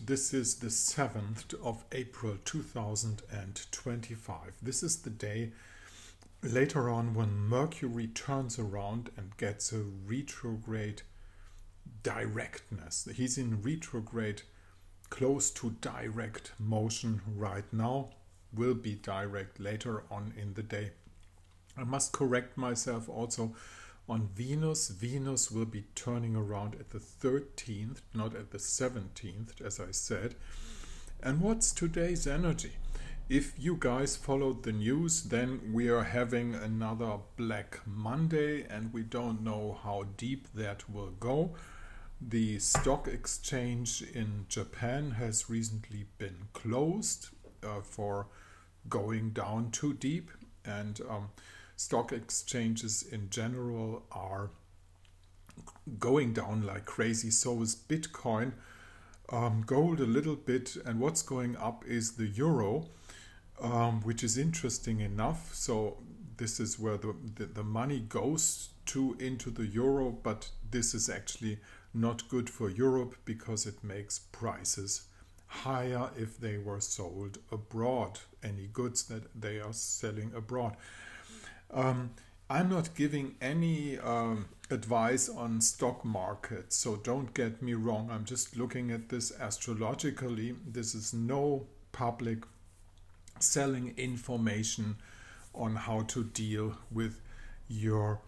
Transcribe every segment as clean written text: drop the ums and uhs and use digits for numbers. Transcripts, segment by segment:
This is the 7th of April 2025. This is the day later on when Mercury turns around and gets a retrograde directness. He's in retrograde, close to direct motion right now, will be direct later on in the day. I must correct myself also on Venus. Venus will be turning around at the 13th, not at the 17th, as I said. And what's today's energy? If you guys followed the news, then we are having another Black Monday, and we don't know how deep that will go. The stock exchange in Japan has recently been closed for going down too deep, and stock exchanges in general are going down like crazy. So is Bitcoin, gold a little bit, and what's going up is the euro, which is interesting enough. So this is where the money goes to into the euro, but this is actually not good for Europe because it makes prices higher if they were sold abroad, any goods that they are selling abroad. I'm not giving any advice on stock markets, so don't get me wrong. I'm just looking at this astrologically. This is no public selling information on how to deal with your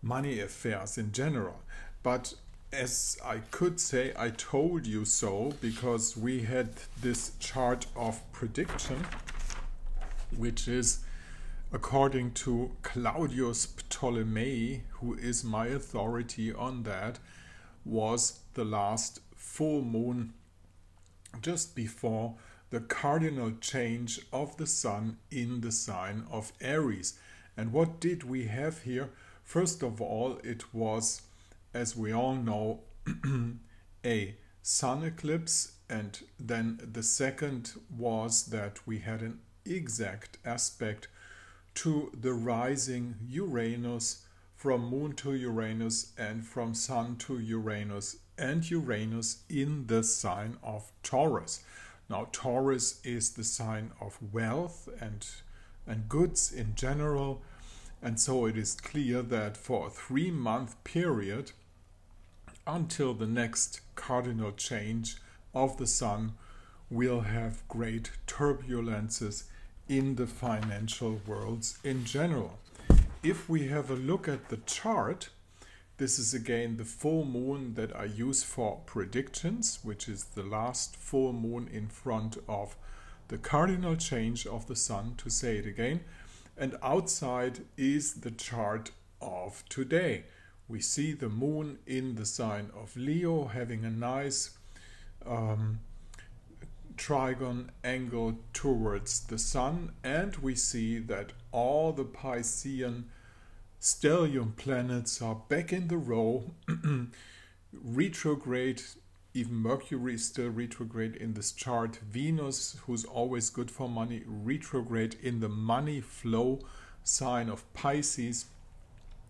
money affairs in general. But as I could say, I told you so, because we had this chart of prediction, which is according to Claudius Ptolemy, who is my authority on that, was the last full moon just before the cardinal change of the sun in the sign of Aries. And what did we have here? First of all, it was, as we all know, a sun eclipse, and then the second was that we had an exact aspect to the rising Uranus, from Moon to Uranus and from Sun to Uranus, and Uranus in the sign of Taurus. Now Taurus is the sign of wealth and goods in general, and so it is clear that for a 3-month period until the next cardinal change of the sun, we'll have great turbulences in the financial worlds in general. If we have a look at the chart, this is again the full moon that I use for predictions, which is the last full moon in front of the cardinal change of the sun, to say it again. And outside is the chart of today. We see the moon in the sign of Leo having a nice trigon angle towards the sun, and we see that all the Piscean stellium planets are back in the row, retrograde. Even Mercury is still retrograde in this chart. Venus, who's always good for money, retrograde in the money flow sign of Pisces,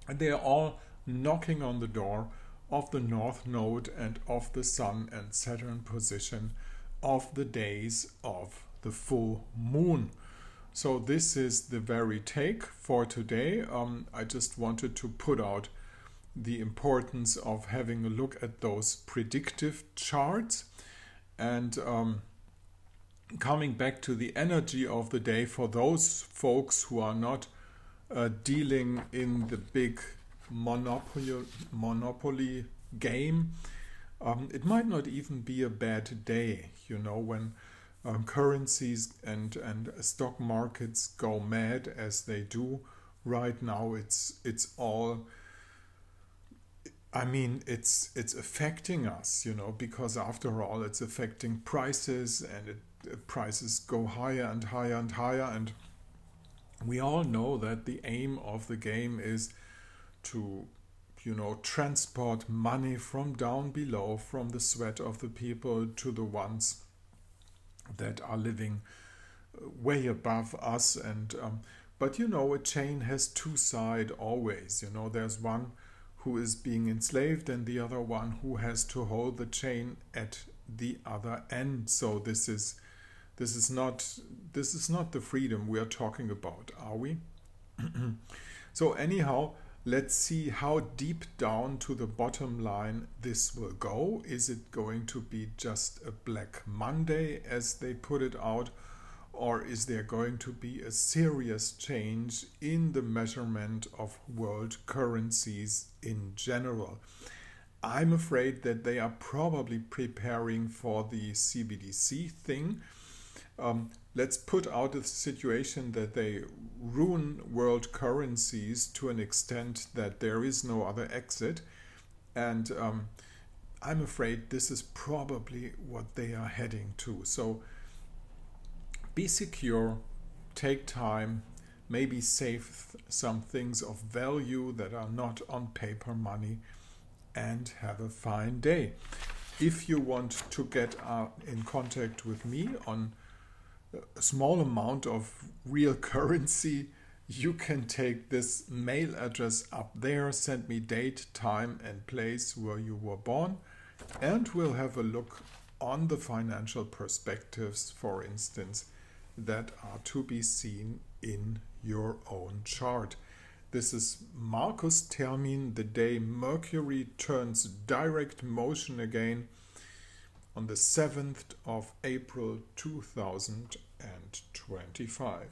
and they are all knocking on the door of the North Node and of the Sun and Saturn position of the days of the full moon. So this is the very take for today. I just wanted to put out the importance of having a look at those predictive charts, and coming back to the energy of the day for those folks who are not dealing in the big monopoly game. It might not even be a bad day, you know, when currencies and stock markets go mad as they do right now. It's all, I mean, it's affecting us, you know, because after all, it's affecting prices, and prices go higher and higher and higher. And we all know that the aim of the game is to, you know, transport money from down below, from the sweat of the people, to the ones that are living way above us. And but you know, a chain has two sides always. You know, there's one who is being enslaved and the other one who has to hold the chain at the other end. So this is not the freedom we are talking about, are we? So anyhow, let's see how deep down to the bottom line this will go. Is it going to be just a Black Monday, as they put it out, or is there going to be a serious change in the measurement of world currencies in general? I'm afraid that they are probably preparing for the CBDC thing. Let's put out a situation that they ruin world currencies to an extent that there is no other exit. And I'm afraid this is probably what they are heading to. So be secure, take time, maybe save some things of value that are not on paper money, and have a fine day. If you want to get in contact with me on a small amount of real currency, you can take this mail address up there, send me date, time and place where you were born, and we'll have a look on the financial perspectives, for instance, that are to be seen in your own chart. This is Marcus Termin, the day Mercury turns direct motion again, on the 7th of April 2025.